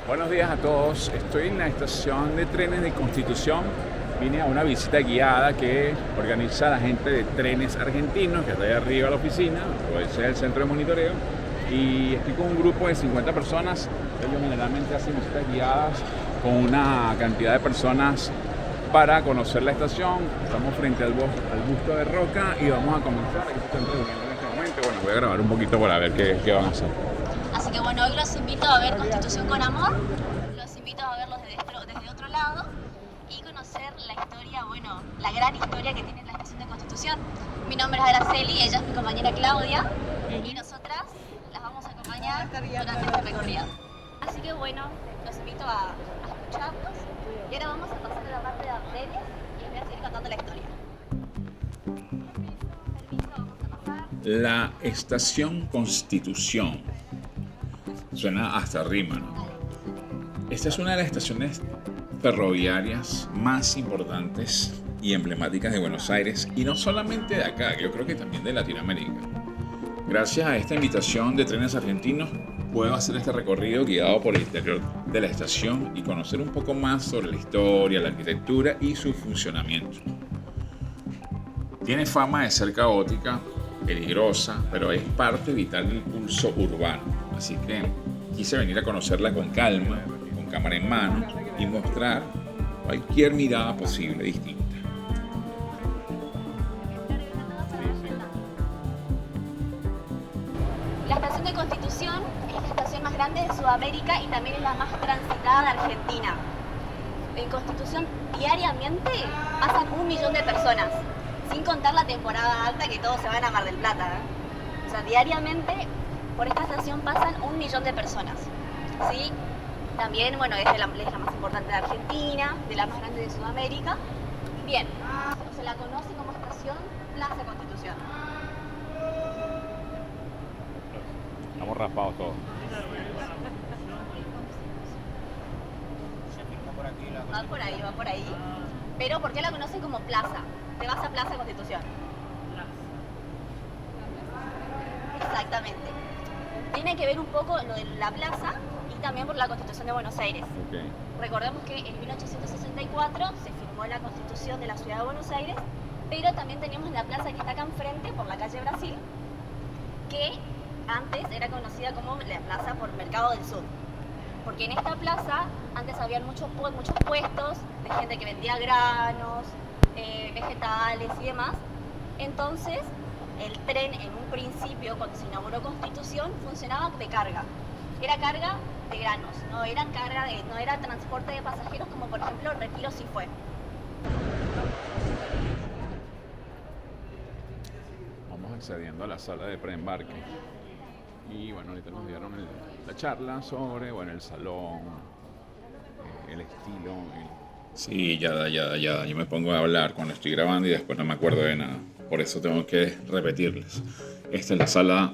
Buenos días a todos. Estoy en la estación de trenes de Constitución. Vine a una visita guiada que organiza la gente de Trenes Argentinos, que está ahí arriba de la oficina, o ese es el centro de monitoreo. Y estoy con un grupo de 50 personas. Ellos generalmente hacen visitas guiadas con una cantidad de personas para conocer la estación. Estamos frente al busto de Roca y vamos a comenzar. Aquí se están reuniendo en este momento. Bueno, voy a grabar un poquito para ver qué van a hacer. Así que bueno, hoy los invito a ver Constitución con Amor, los invito a verlos desde otro lado y conocer la historia, bueno, la gran historia que tiene la estación de Constitución. Mi nombre es Araceli, ella es mi compañera Claudia y nosotras las vamos a acompañar durante este recorrido. Así que bueno, los invito a escucharnos y ahora vamos a pasar a la parte de andenes y les voy a seguir contando la historia. Permiso, vamos a pasar. La estación Constitución. Suena hasta rima, ¿no? Esta es una de las estaciones ferroviarias más importantes y emblemáticas de Buenos Aires, y no solamente de acá, yo creo que también de Latinoamérica. Gracias a esta invitación de Trenes Argentinos, puedo hacer este recorrido guiado por el interior de la estación y conocer un poco más sobre la historia, la arquitectura y su funcionamiento. Tiene fama de ser caótica, peligrosa, pero es parte vital del pulso urbano. Así que quise venir a conocerla con calma, con cámara en mano y mostrar cualquier mirada posible distinta. La estación de Constitución es la estación más grande de Sudamérica y también es la más transitada de Argentina. En Constitución diariamente pasan 1 millón de personas, sin contar la temporada alta que todos se van a Mar del Plata, ¿eh? O sea, diariamente por esta estación pasan 1 millón de personas, ¿sí? También, bueno, es la más importante de Argentina, de la más grande de Sudamérica. Bien, se la conoce como estación Plaza Constitución. Estamos raspados todos. Va por ahí. Pero ¿por qué la conocen como plaza? Te vas a Plaza Constitución. Exactamente. Tiene que ver un poco lo de la plaza y también por la Constitución de Buenos Aires. Okay. Recordemos que en 1864 se firmó la Constitución de la Ciudad de Buenos Aires, pero también teníamos la plaza que está acá enfrente, por la calle Brasil, que antes era conocida como la Plaza por Mercado del Sur. Porque en esta plaza antes había muchos puestos de gente que vendía granos, vegetales y demás. Entonces, el tren en un principio, cuando se inauguró Constitución, funcionaba de carga. Era carga de granos, no era transporte de pasajeros como por ejemplo Retiro sí fue. Vamos accediendo a la sala de preembarque. Y bueno, ahorita nos dieron la charla sobre, bueno, el salón, el estilo. Sí, ya. Yo me pongo a hablar cuando estoy grabando y después no me acuerdo de nada. Por eso tengo que repetirles. Esta es la sala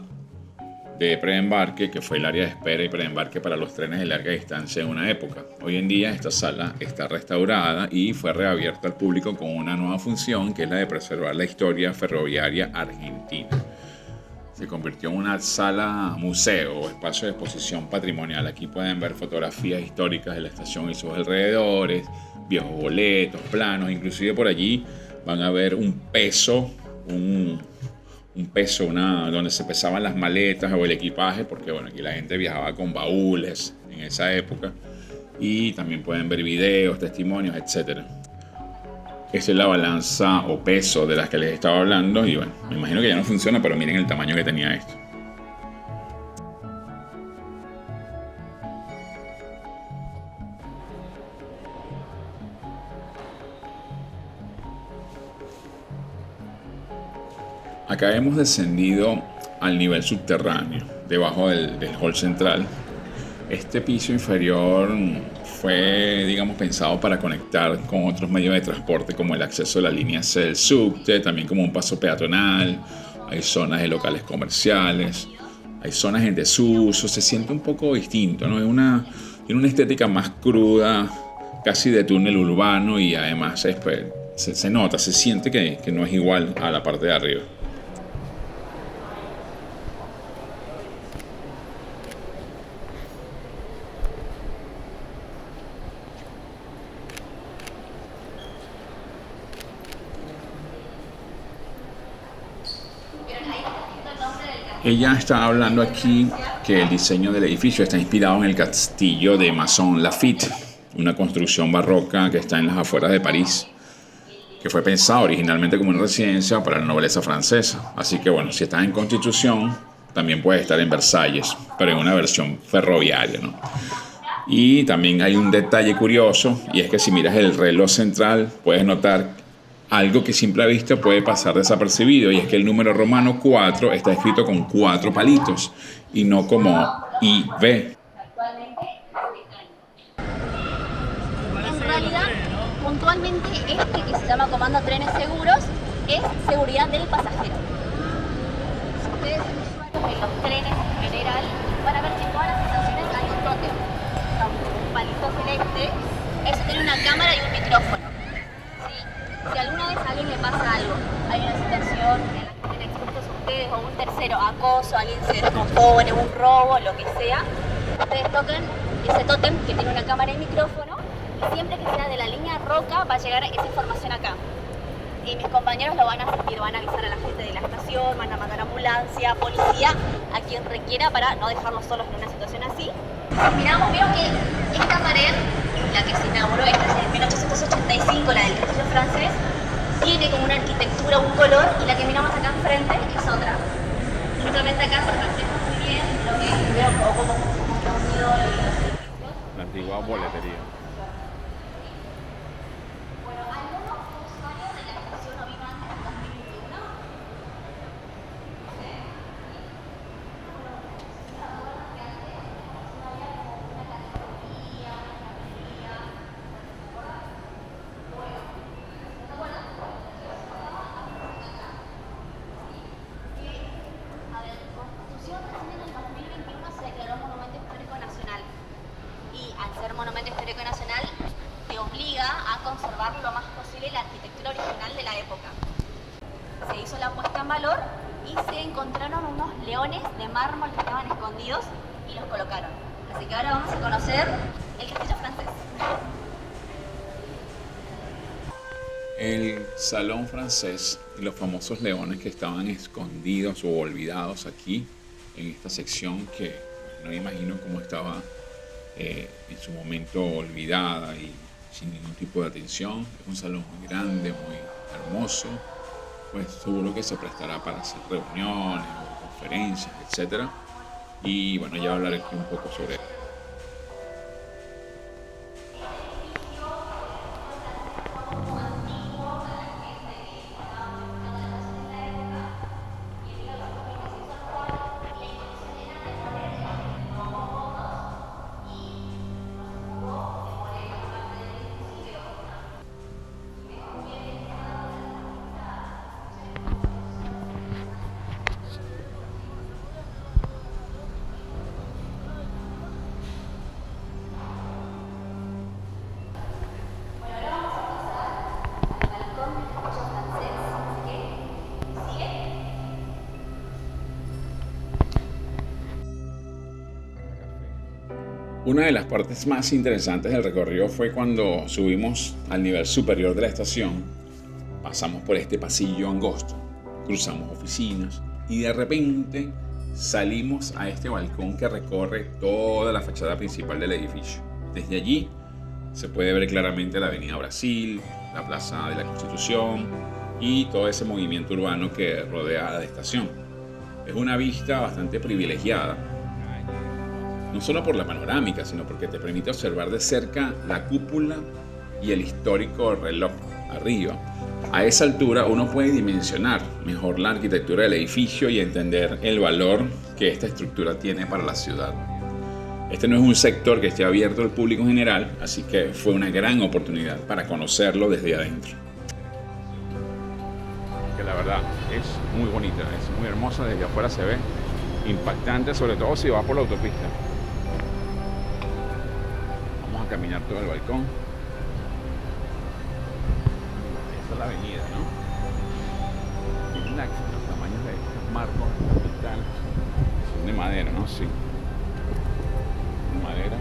de preembarque, que fue el área de espera y preembarque para los trenes de larga distancia en una época. Hoy en día esta sala está restaurada y fue reabierta al público con una nueva función, que es la de preservar la historia ferroviaria argentina. Se convirtió en una sala museo o espacio de exposición patrimonial. Aquí pueden ver fotografías históricas de la estación y sus alrededores, viejos boletos, planos, inclusive por allí van a ver un peso, donde se pesaban las maletas o el equipaje, porque bueno, aquí la gente viajaba con baúles en esa época, y también pueden ver videos, testimonios, etc. Esta es la balanza o peso de las que les estaba hablando, y bueno, me imagino que ya no funciona, pero miren el tamaño que tenía esto. Acá hemos descendido al nivel subterráneo, debajo del hall central. Este piso inferior fue, digamos, pensado para conectar con otros medios de transporte, como el acceso a la línea C del subte, también como un paso peatonal. Hay zonas de locales comerciales, hay zonas en desuso. Se siente un poco distinto, ¿no? Tiene una estética más cruda, casi de túnel urbano, y además se nota, se siente que no es igual a la parte de arriba. Ella está hablando aquí que el diseño del edificio está inspirado en el castillo de Maison Lafitte, una construcción barroca que está en las afueras de París, que fue pensado originalmente como una residencia para la nobleza francesa. Así que bueno, si estás en Constitución, también puedes estar en Versalles, pero en una versión ferroviaria, ¿no? Y también hay un detalle curioso, y es que si miras el reloj central, puedes notar algo que a simple vista puede pasar desapercibido, y es que el número romano 4 está escrito con 4 palitos, y no como IV. En realidad, puntualmente este que se llama Comando Trenes Seguros es seguridad del pasajero. Si ustedes son usuarios de los trenes en general, van a ver que en todas las estaciones hay un tótem, un palito celeste. Eso tiene una cámara y un micrófono. ¿Sí? Si alguna vez a alguien le pasa algo, hay una situación en la que estén expuestos ustedes o un tercero, acoso, alguien se descompone, un robo, lo que sea, ustedes tocan ese tótem que tiene una cámara y micrófono, y siempre que sea de la línea roca va a llegar esa información acá. Y mis compañeros lo van a asistir, van a avisar a la gente de la estación, van a mandar ambulancia, policía, a quien requiera para no dejarlos solos en una situación así. Miramos, vieron que esta pared, la que se inauguró, esta es de 1885, la del castillo francés, tiene como una arquitectura, un color, y la que miramos acá enfrente es otra. Justamente acá se refleja muy bien lo que veo como está unido los edificios. La antigua boletería. Bueno, ¿algunos usuarios de la estación no vivan en 2021? A ver, Constitución recién en el 2021 se declaró Monumento Histórico Nacional. Y al ser Monumento Histórico Nacional, te obliga a conservar lo más posible la arquitectura original de la época. Se hizo la puesta en valor y se encontraron unos leones de mármol que estaban escondidos y los colocaron. Así que ahora vamos a conocer el castillo francés. El salón francés y los famosos leones que estaban escondidos o olvidados aquí en esta sección, que no me imagino cómo estaba en su momento olvidada y sin ningún tipo de atención. Es un salón muy grande, muy hermoso, pues seguro que se prestará para hacer reuniones o conferencias, etc. Y bueno, ya hablaré aquí un poco sobre eso. Una de las partes más interesantes del recorrido fue cuando subimos al nivel superior de la estación. Pasamos por este pasillo angosto, cruzamos oficinas y de repente salimos a este balcón que recorre toda la fachada principal del edificio. Desde allí se puede ver claramente la Avenida Brasil, la Plaza de la Constitución y todo ese movimiento urbano que rodea la estación. Es una vista bastante privilegiada, no solo por la panorámica, sino porque te permite observar de cerca la cúpula y el histórico reloj arriba. A esa altura uno puede dimensionar mejor la arquitectura del edificio y entender el valor que esta estructura tiene para la ciudad. Este no es un sector que esté abierto al público en general, así que fue una gran oportunidad para conocerlo desde adentro. Que la verdad es muy bonita, es muy hermosa, desde afuera se ve impactante, sobre todo si va por la autopista. Vamos a caminar todo el balcón. Esta es la avenida, ¿no? Miren los tamaños de estos marcos verticales. Son de madera, ¿no? Sí. De madera.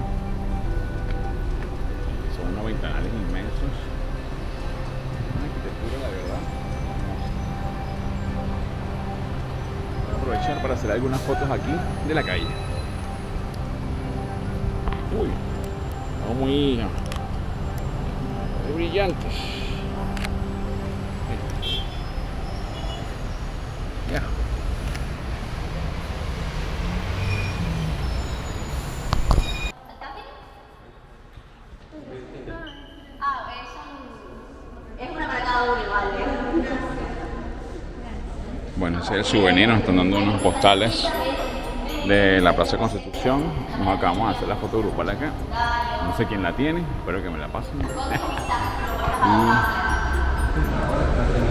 Son unos ventanales inmensos. Una arquitectura, la verdad, hermosa. Voy a aprovechar para para hacer algunas fotos aquí de la calle. Uy, estamos muy brillantes. Ya. Es una para cada uno igual, Bueno, ese es el souvenir, nos están dando unos postales de la Plaza de Constitución. Nos acabamos de hacer la foto grupal acá. No sé quién la tiene, espero que me la pasen.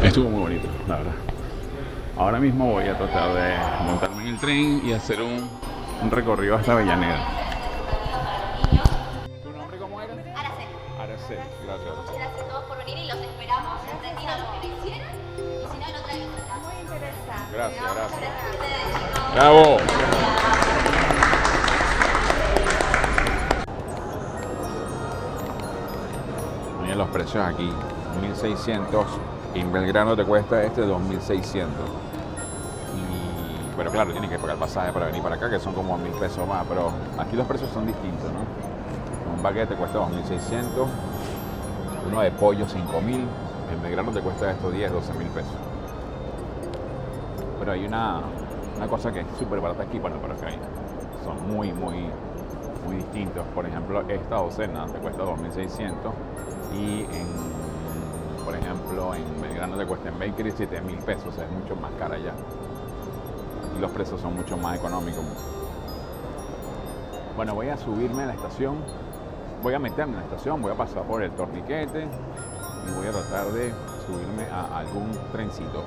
Y estuvo muy bonito, la verdad. Ahora mismo voy a tratar de montarme en el tren y hacer un recorrido hasta Avellaneda. ¿Tu nombre cómo era? Araceli. Araceli, gracias. Gracias a todos por venir y los esperamos en Retiro los que lo hicieron y si no en otra visita. Muy interesante. Gracias, gracias. Gracias a ustedes, chicos. ¡Bravo! Miren los precios aquí, 1.600. En Belgrano te cuesta este 2.600. Pero claro, tienes que pagar pasaje para venir para acá, que son como 1.000 pesos más. Pero aquí los precios son distintos, ¿no? Un baguette te cuesta 2.600. Uno de pollo 5.000. En Belgrano te cuesta esto 10, 12.000 pesos. Pero hay una cosa que es súper barata aquí, bueno, pero que hay, son muy distintos. Por ejemplo, esta docena te cuesta 2.600 y por ejemplo, en Belgrano te cuesta en Bakery 7.000 pesos, o sea, es mucho más cara allá. Y los precios son mucho más económicos. Bueno, voy a subirme a la estación, voy a meterme en la estación, voy a pasar por el torniquete y voy a tratar de subirme a algún trencito.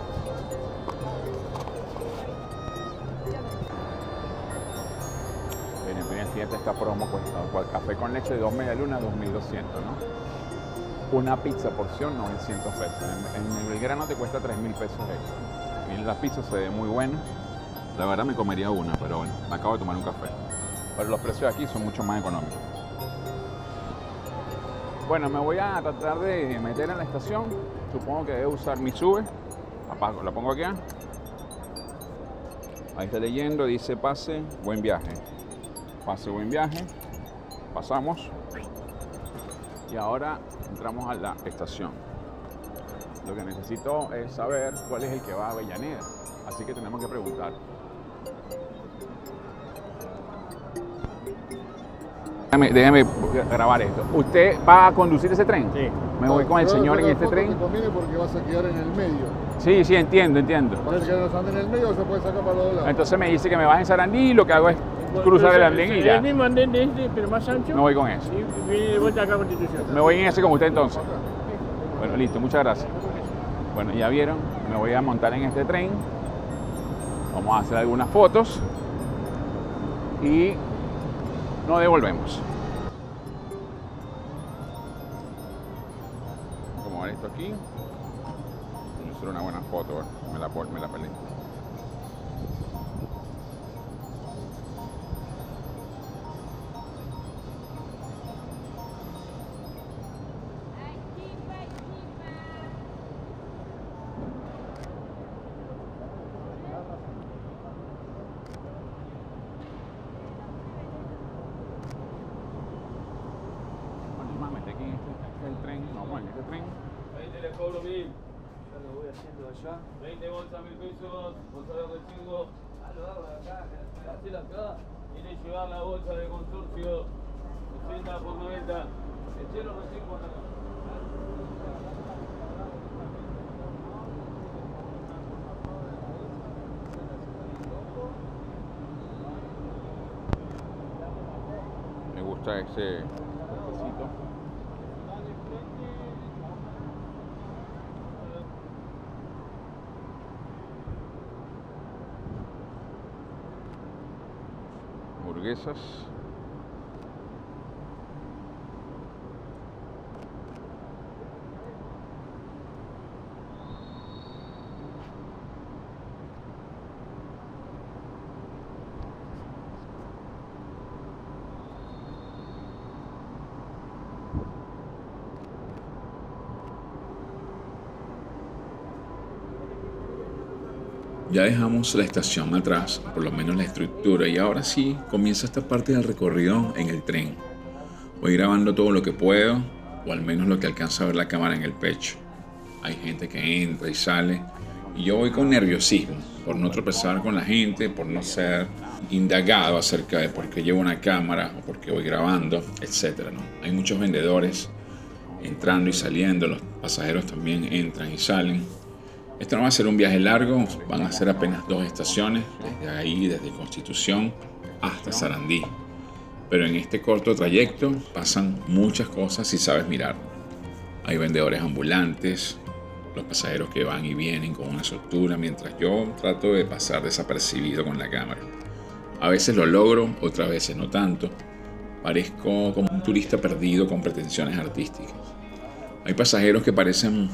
Miren, fíjate esta promo, cuesta café con leche de 2 medialunas, 2.200, ¿no? Una pizza porción, 900 pesos. En el Belgrano te cuesta 3.000 pesos extra. Y las pizzas se ven muy buenas. La verdad me comería una, pero bueno, me acabo de tomar un café. Pero los precios de aquí son mucho más económicos. Bueno, me voy a tratar de meter en la estación. Supongo que debo usar mi sube. La pongo aquí. Ahí está leyendo, dice pase, buen viaje. Pase, buen viaje. Pasamos. Y ahora entramos a la estación. Lo que necesito es saber cuál es el que va a Avellaneda. Así que tenemos que preguntar. Déjame grabar esto. ¿Usted va a conducir ese tren? Sí. Me voy con el señor en este tren. Te conviene porque vas a quedar en el medio. Sí, entiendo. Vas a quedar en el medio o se puede sacar para los dos lados. Entonces me dice que me baje en Sarandí y lo que hago es cruzar el andén y ya. El mismo andén de este, pero más ancho. Me voy con eso. Y viene de vuelta acá a Constitución. Me voy en ese como usted entonces. Bueno, listo, muchas gracias. Bueno, ya vieron, me voy a montar en este tren. Vamos a hacer algunas fotos y nos devolvemos. Vamos a ver esto aquí. Voy a hacer una buena foto, me la peleé. Aquí este es el tren, vamos en este tren. Ahí te le cobro 1.000. Ya lo voy haciendo allá. 20 bolsas, 1.000 pesos. Bolsa de consigo. Lo hago de acá. Hacelo acá. Quiere llevar la bolsa de consorcio. 80 por 90. El cielo recién por acá. Me gusta ese cosito. Hamburguesas. Ya dejamos la estación atrás, por lo menos la estructura, y ahora sí comienza esta parte del recorrido en el tren. Voy grabando todo lo que puedo, o al menos lo que alcanza a ver la cámara en el pecho. Hay gente que entra y sale, y yo voy con nerviosismo, por no tropezar con la gente, por no ser indagado acerca de por qué llevo una cámara o por qué voy grabando, etc., ¿no? Hay muchos vendedores entrando y saliendo, los pasajeros también entran y salen. Esto no va a ser un viaje largo, van a ser apenas 2 estaciones, desde ahí, desde Constitución hasta Sarandí. Pero en este corto trayecto pasan muchas cosas si sabes mirar. Hay vendedores ambulantes, los pasajeros que van y vienen con una soltura, mientras yo trato de pasar desapercibido con la cámara. A veces lo logro, otras veces no tanto. Parezco como un turista perdido con pretensiones artísticas. Hay pasajeros que parecen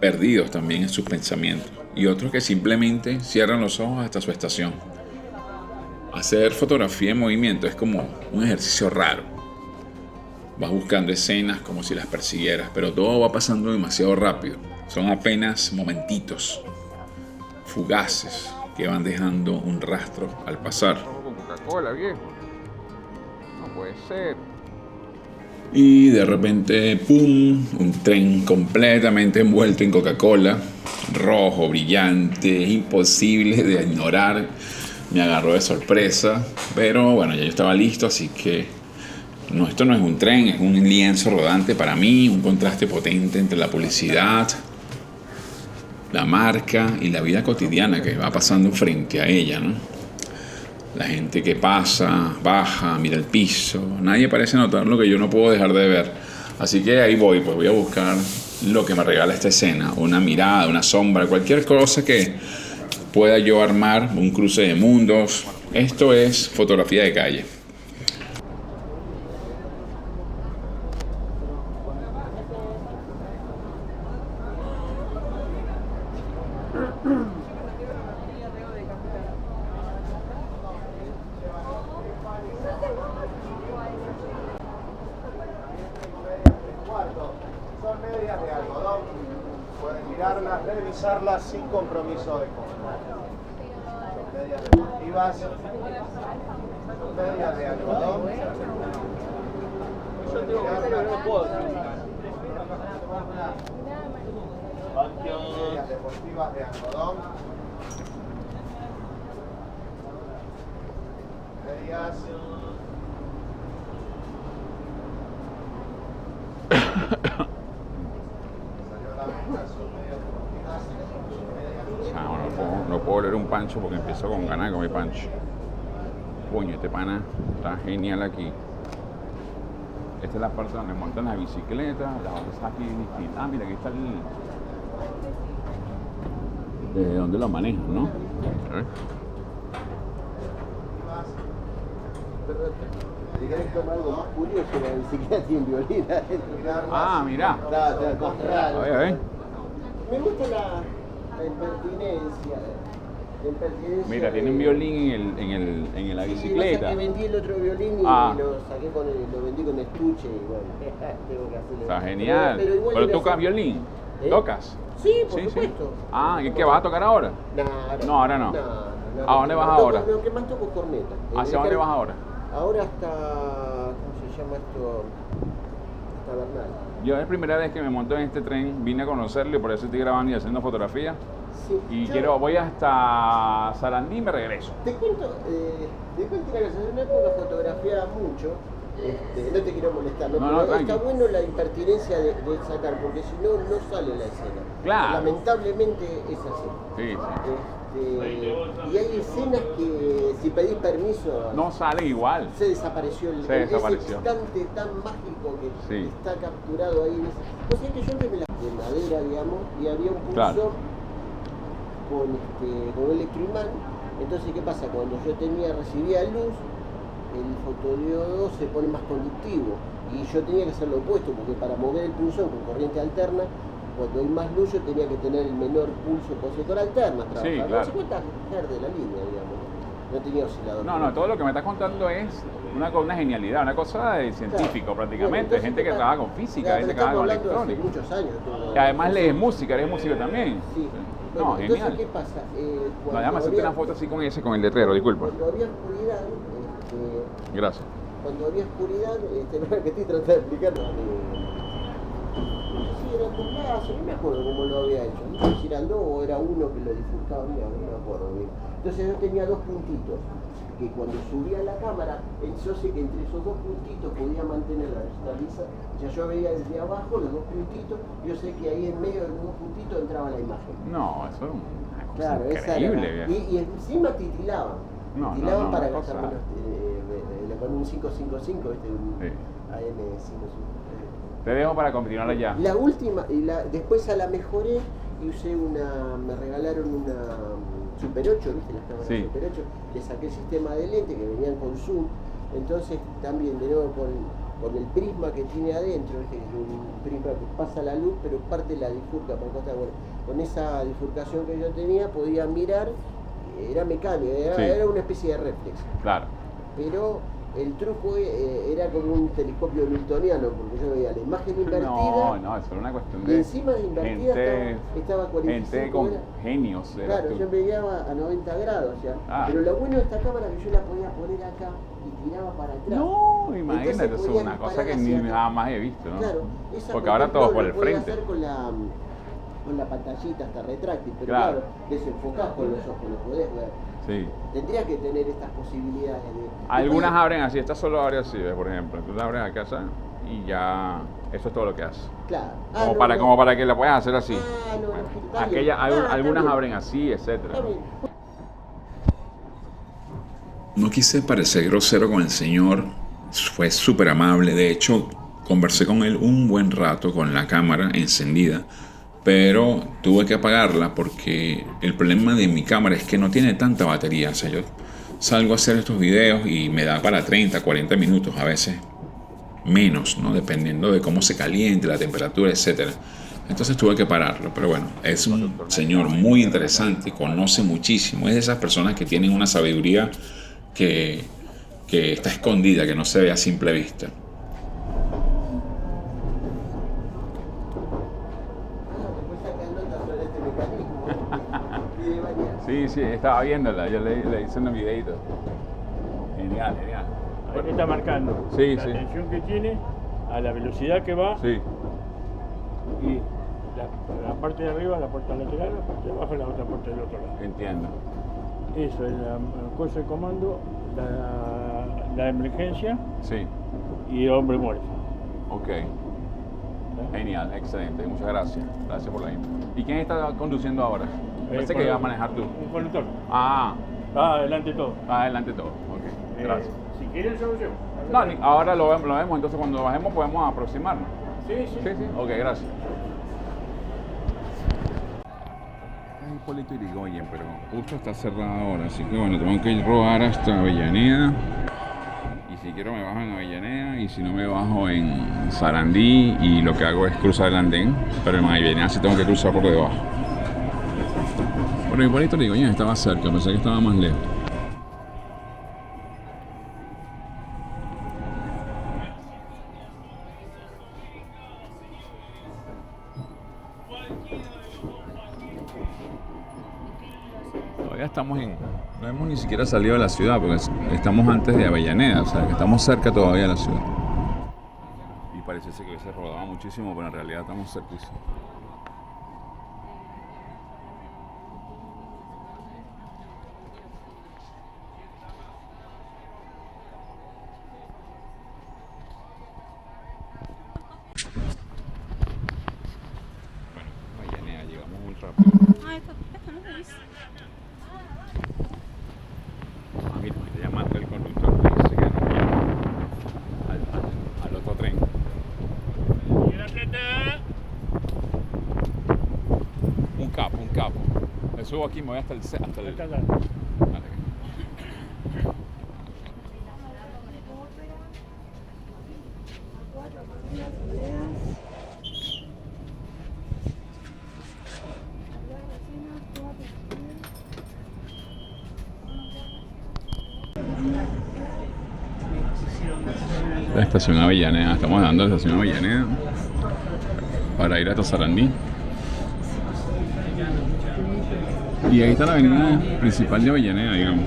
perdidos también en sus pensamientos y otros que simplemente cierran los ojos hasta su estación. Hacer fotografía en movimiento es como un ejercicio raro. Vas buscando escenas como si las persiguieras, pero todo va pasando demasiado rápido. Son apenas momentitos fugaces que van dejando un rastro al pasar. Con Coca-Cola, viejo. No puede ser. Y de repente, ¡pum!, un tren completamente envuelto en Coca-Cola, rojo, brillante, imposible de ignorar. Me agarró de sorpresa, pero bueno, ya yo estaba listo, así que no, esto no es un tren, es un lienzo rodante para mí, un contraste potente entre la publicidad, la marca y la vida cotidiana que va pasando frente a ella, ¿no? La gente que pasa, baja, mira el piso. Nadie parece notar lo que yo no puedo dejar de ver. Así que ahí voy, pues voy a buscar lo que me regala esta escena. Una mirada, una sombra, cualquier cosa que pueda yo armar, un cruce de mundos. Esto es fotografía de calle. Son medias de algodón, pueden mirarlas, revisarlas sin compromiso de compra. Son medias deportivas, son medias de algodón. Yo tengo que ver, no puedo. Medias deportivas de algodón. Medias. No puedo oler un pancho porque empiezo con ganas de comer pancho. Coño, este pana está genial aquí. Esta es la parte donde montan las bicicletas, las cosas aquí distintas. Ah, mira, aquí está el... ¿Desde dónde lo manejan, no? Directo algo más curioso, la bicicleta tiene violín. Ah, mira. Raro. A ver. Me gusta la impertinencia. Mira, tiene un violín en la bicicleta. Sí, vendí el otro violín y lo saqué lo vendí con estuche y bueno, tengo que hacerle. Está genial. ¿Pero tocas violín? ¿Tocas? Sí, por supuesto. Ah, ¿y qué vas a tocar ahora? No, ahora no. ¿A dónde vas ahora? Lo que más toco es corneta. ¿Hacia dónde vas ahora? Ahora hasta, ¿cómo se llama esto? Hasta Bernal. Yo es la primera vez que me monto en este tren, vine a conocerlo y por eso estoy grabando y haciendo fotografía. Sí, Y voy hasta Sarandí y me regreso. Te cuento que en una época fotografiaba mucho. No te quiero molestar, pero tranqui. está bueno la impertinencia de sacar, porque si no, no sale la escena. Claro. Lamentablemente es así. Sí. Y hay escenas que si pedís permiso No salen igual. se desapareció ese instante tan mágico que está capturado ahí en esa. Pues es que yo me la de madera, digamos, y había un pulso con electroimán. Entonces, ¿qué pasa? Cuando yo recibía luz, el fotodiodo se pone más conductivo y yo tenía que hacer lo opuesto, porque para mover el pulsón con corriente alterna, cuando hay más luz yo tenía que tener el menor pulso posible con alterna, trabajar. Sí, claro. No se cuenta de la línea, digamos. no tenía oscilador. No, todo lo que me estás contando es una genialidad, una cosa de científico prácticamente, Bueno, gente que entonces, trabaja con física, claro, gente que pero trabaja con estamos hablando de hace electrónica. muchos años. Y además lees música, eres músico también. Sí. No, Bueno, entonces, genial. ¿qué pasa? No, déjame hacerte una foto así con el letrero, disculpa. Cuando había oscuridad, Gracias. cuando había oscuridad, no es que estoy tratando de explicarlo. No sé si era con láser, no me acuerdo cómo lo había hecho. No sé si eran dos o era uno que lo difuscaba, no me acuerdo bien. Entonces yo tenía dos puntitos, que cuando subía la cámara, yo sé que entre esos dos puntitos podía mantener la vista. O sea, yo veía desde abajo los dos puntitos, yo sé que ahí en medio de los dos puntitos entraba la imagen. No, eso es una cosa Claro, esa increíble. era. viejo. Y encima titilaban. No, Titilaban para una gastar cosa- menos. Con un 555, un Sí. AM555. Te dejo para continuar allá. La última, después la mejoré y usé me regalaron una Super 8, ¿viste? Las cámaras Sí. Super 8. Le saqué el sistema de lente que venían con zoom. Entonces también de nuevo con el prisma que tiene adentro, ¿viste? Que es un prisma que pasa la luz, pero parte la bifurca por costa. Bueno, con esa bifurcación que yo tenía podía mirar, era mecánico, Sí. era una especie de reflex. Claro. Pero el truco era como un telescopio newtoniano, porque yo veía la imagen invertida. No, eso era una cuestión Y de encima de invertida estaba 45 gente con horas. genios. eras Claro, tú. yo veía a 90 grados ya. Ah. Pero lo bueno de esta cámara es que yo la podía poner acá y tiraba para atrás. No, imagínate, Entonces eso es podía una cosa disparar que hacia ni acá. jamás he visto, ¿no? Claro, esa, Porque por ahora ejemplo, todo por lo el podía frente. hacer con la pantallita hasta retráctil, pero Claro. claro, desenfocás con los ojos, lo podés ver. Sí. Tendría que tener estas posibilidades de... Algunas Después- abren así, esta solo abre así, ¿ves? Por ejemplo. Tú la abres a casa y ya eso es todo lo que hace. Claro. Como para que la puedas hacer así. Ah, no, está bien. Algunas Está abren bien. así, etcétera. Está bien. No quise parecer grosero con el señor, fue súper amable, de hecho conversé con él un buen rato con la cámara encendida, pero tuve que apagarla porque el problema de mi cámara es que no tiene tanta batería. O sea, yo salgo a hacer estos videos y me da para 30, 40 minutos, a veces menos, ¿no? Dependiendo de cómo se caliente, la temperatura, etcétera. Entonces tuve que pararlo, pero bueno, es un señor muy interesante, conoce muchísimo, es de esas personas que tienen una sabiduría que está escondida, que no se ve a simple vista. Después sacan notas sobre este mecanismo. Tiene varias. Sí, estaba viéndola, yo le hice un videito. Genial. Ahí me está marcando Sí, la sí. tensión que tiene, a la velocidad que va Sí, y la parte de arriba, la puerta lateral, la parte de abajo, la otra puerta del otro lado. entiendo. Eso es la cosa de comando, la emergencia Sí, y el hombre muerto. ok. Genial, excelente, muchas gracias. Gracias por la info. ¿Y quién está conduciendo ahora? Pensé que iba a manejar tú. Un conductor. Ah, Adelante todo. adelante todo. Ok, gracias. Si quieren, yo lo llevo. No, ahora lo vemos, entonces cuando bajemos podemos aproximarnos. Sí. Sí, ok, gracias. Hay Hipólito Yrigoyen, pero justo está cerrado ahora, así que bueno, tengo que rodar hasta Avellaneda. Y si quiero me bajo en Avellaneda, y si no me bajo en Sarandí, y lo que hago es cruzar el andén, pero en Avellaneda sí tengo que cruzar por debajo. Bueno, Hipólito Yrigoyen estaba cerca, pensé que estaba más lejos. Todavía no hemos ni siquiera salido de la ciudad, porque estamos antes de Avellaneda, o sea, que estamos cerca todavía de la ciudad. Y pareciese que hubiese rodado muchísimo, pero en realidad estamos cerquísimos. Bueno, Avellaneda, llegamos muy rápido. Ah, esto no se dice. Ah, mira, me está llamando el conductor, me dice que nos lleva al otro tren. Un capo. Me subo aquí, me voy hasta el... Acá, acá. Vale. Estación Avellaneda, estamos dando la estación Avellaneda para ir hasta Sarandí. Y ahí está la avenida principal de Avellaneda, digamos.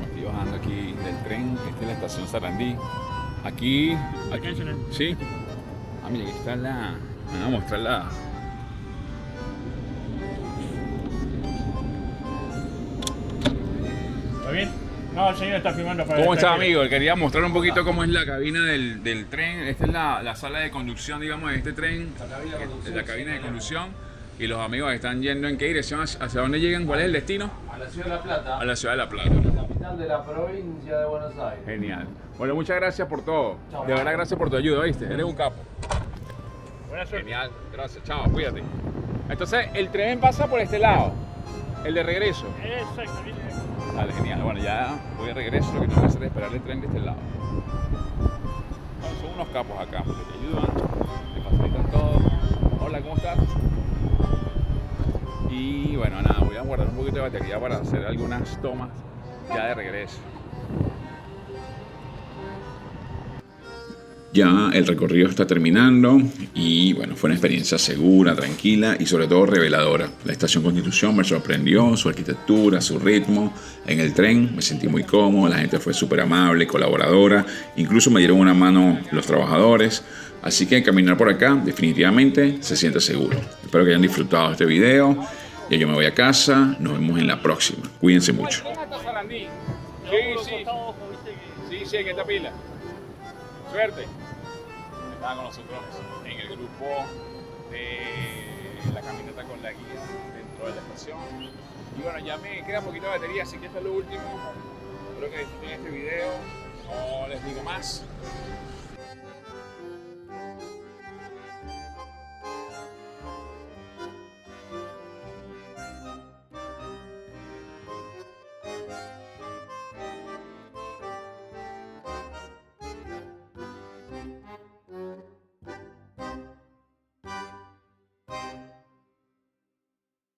Estoy bajando aquí del tren, esta es la estación Sarandí. Aquí, sí. Ah, mira, aquí está la. Me voy a mostrar la. ¿Está bien? No, el señor está filmando para... ¿Cómo está, amigo? Quería mostrar un poquito cómo es la cabina del tren. Esta es la sala de conducción, digamos, de este tren. La cabina de conducción. Y los amigos están yendo en qué dirección, hacia dónde llegan, ¿cuál es el destino? A la ciudad de La Plata, A la ciudad de La Plata. capital de la provincia de Buenos Aires. Genial. Bueno, muchas gracias por todo. De verdad, gracias por tu ayuda, ¿viste? Eres un capo. Buena suerte. Genial, gracias. Chao, cuídate. Entonces, el tren pasa por este lado, el de regreso. Exacto, bien. Vale, genial. Bueno, ya voy de regreso. Lo que tengo que hacer es esperar el tren de este lado. Bueno, son unos capos acá, porque te ayudan, te facilitan todo. Hola, ¿cómo estás? Y bueno, nada, voy a guardar un poquito de batería para hacer algunas tomas ya de regreso. Ya el recorrido está terminando y bueno, fue una experiencia segura, tranquila y sobre todo reveladora. La estación Constitución me sorprendió, su arquitectura, su ritmo. En el tren me sentí muy cómodo, la gente fue súper amable, colaboradora, incluso me dieron una mano los trabajadores. Así que caminar por acá definitivamente se siente seguro. Espero que hayan disfrutado de este video. Ya yo me voy a casa, nos vemos en la próxima. Cuídense mucho. Sí, en esta pila. Suerte. Estaba con nosotros en el grupo de la caminata con la guía dentro de la estación. Y bueno, ya me queda poquito de batería, así que esto es lo último. Espero que disfruten este video. No les digo más.